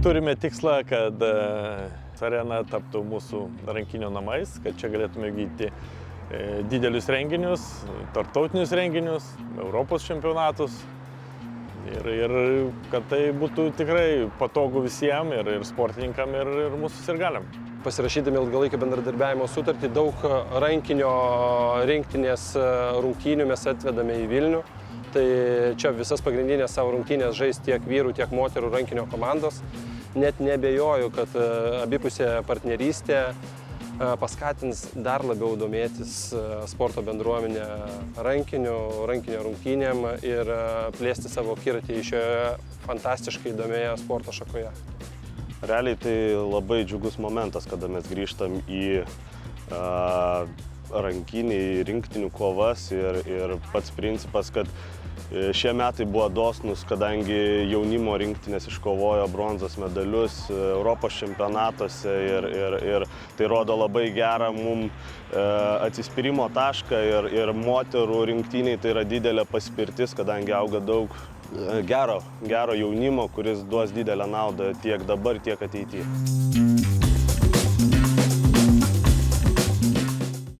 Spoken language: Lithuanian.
Turime tikslą, kad arena taptų mūsų rankinio namais, kad čia galėtume vykdyti didelius renginius, tarptautinius renginius, Europos čempionatus ir kad tai būtų tikrai patogu visiems ir sportininkam, ir mūsų sirgaliam. Pasirašydami ilgalaikio bendradarbiavimo sutartį, daug rankinio rinktinės rungtynių mes atvedame į Vilnių. Tai čia visas pagrindinės savo rungtynės žais tiek vyrų, tiek moterų rankinio komandos. Net neabejoju, kad abipusė partnerystė paskatins dar labiau domėtis sporto bendruomenę rankinio rungtynėm ir plėsti savo akiratį šioje fantastiškai įdomioje sporto šakoje. Realiai tai labai džiugus momentas, kada mes grįžtam į rankinį rinktinių kovas ir pats principas, kad šie metai buvo dosnūs, kadangi jaunimo rinktinės iškovojo bronzos medalius Europos čempionatuose ir tai rodo labai gerą mums atsispyrimo tašką ir moterų rinktiniai tai yra didelė paspirtis, kadangi auga daug gero jaunimo, kuris duos didelę naudą tiek dabar, tiek ateityje.